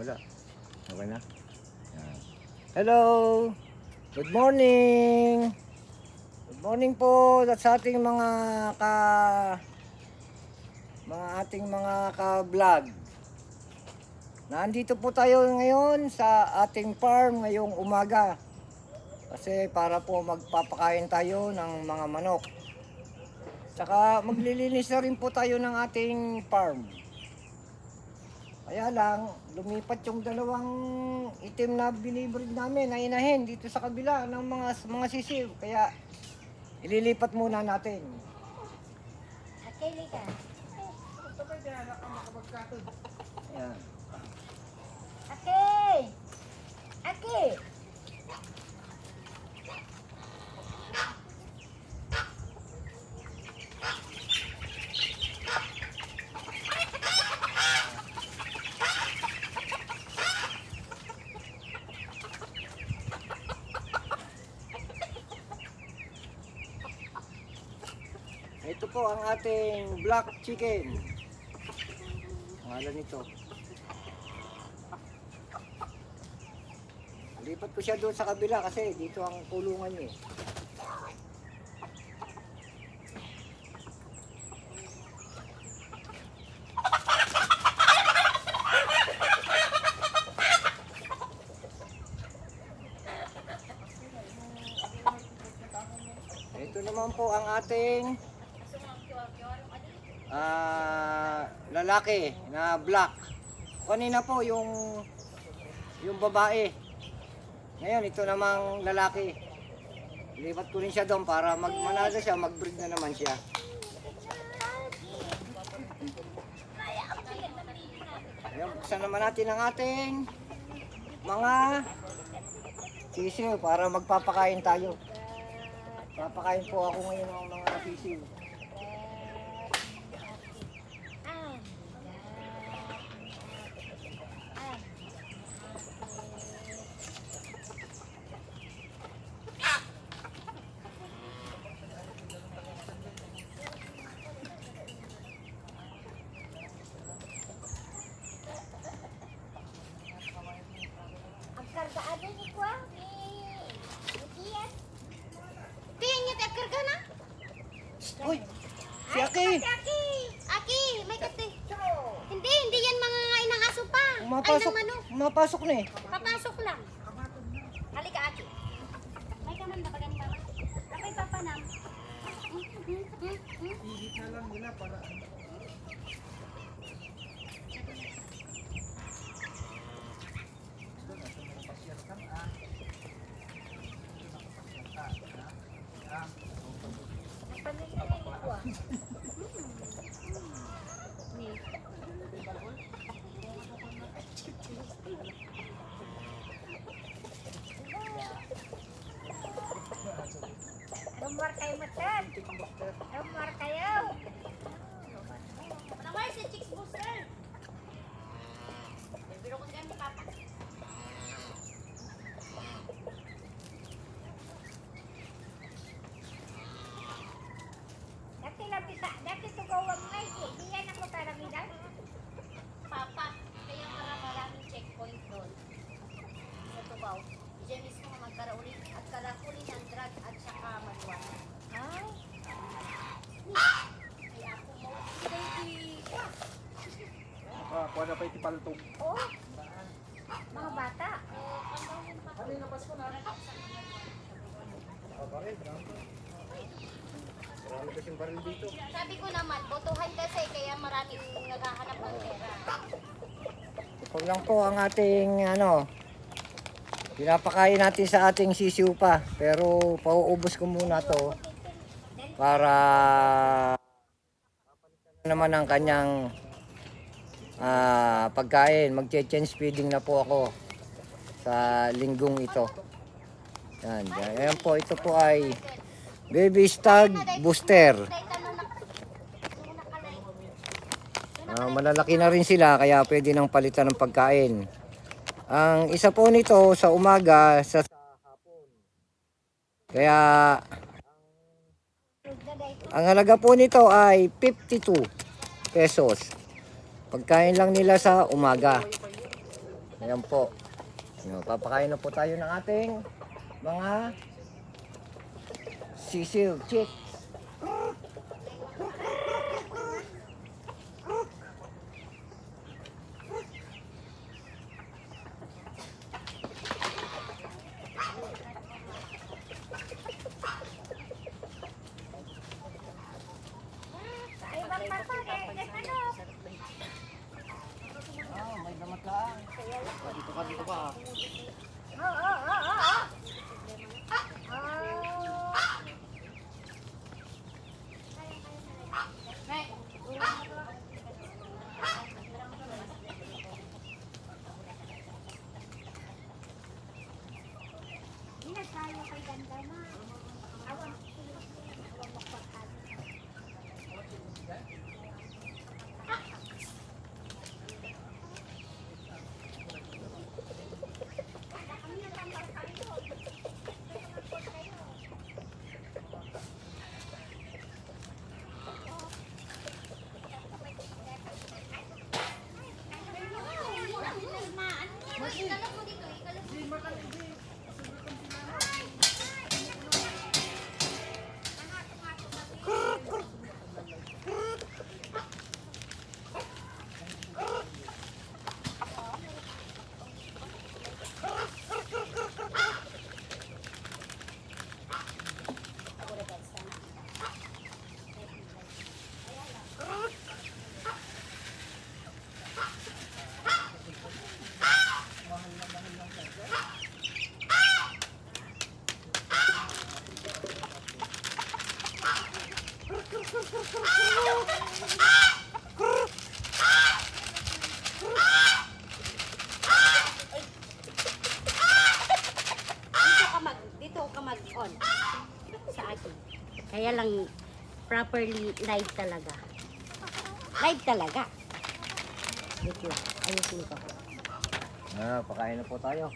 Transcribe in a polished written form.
Wala. Okay na? Yan. Hello! Good morning! Good morning po sa ating ating mga ka-vlog. Nandito po tayo ngayon sa ating farm ngayong umaga. Kasi para po magpapakain tayo ng mga manok. Tsaka maglilinis na rin po tayo ng ating farm. Kaya lang, lumipat yung dalawang itim na binibreed namin na inahin dito sa kabila ng mga sisiw. Kaya ililipat muna natin. Okay, ka. Ayan. Okay. Okay. Ito po ang ating black chicken. Pangalan nito. Lipat ko siya doon sa kabila kasi dito ang kulungan niya. Ito naman po ang ating lalaki na black. Kanina po yung babae. Ngayon ito namang lalaki. Lipat ko rin siya doon para manalo siya, mag-breed na naman siya. Ayan, buksan naman natin ang ating mga sisiw para magpapakain tayo. Papakain po ako ngayon ng mga sisiw. Uy! Si Aki! Aki, may kati. Hindi yan mga inang aso pa. Umapasok, Ay, ng manok. umapasok na eh. Papasok lang. Halika, Aki. May kaman na pagani mama. Ako'y papanam. Hihita lang nila para Lumbar kayo matan. Lumbar kayo. Naway si Chicks Booster. Biro ko dyan ni Papa. Dati labita, dati tugawang ngay. Di yan ako taramidan. Papa, kaya maraming checkpoint doon. Sa tugaw. Diyan mismo magkarauli at karakuli ng drug at saka maluwan. Ay. Ay ako mo. Baby. kuha na pa itipaltog. Oh. Mga bata. Ano yung napas ko na? Baril, marami kasing baril dito. Sabi ko naman, botohan kasi kaya maraming naghahanap ng pera. Ito lang po ang ating pinapakain natin sa ating sisiw pa. Pero pauubos ko muna to para naman ang kanyang pagkain. Magche-change feeding na po ako sa linggong ito. Yan, yan. Ayan po, ito po ay Baby Stag Booster. Malalaki na rin sila kaya pwede nang palitan ng pagkain. Ang isa po nito sa umaga, sa hapon. Kaya ang halaga po nito ay 52 pesos. Pagkain lang nila sa umaga. Ayan po. Ayan, papakain na po tayo ng ating mga sisiw, chick. Ay, bakit pa? Ano? Ah, may damat lang. Dito ka. Hindi tayo kay ganda na. Awang magpagkat. Dito ka mag-on sa akin. Kaya lang properly live talaga. Live talaga. Wait lang. Ayusin ko. Ah, pakain na po tayo.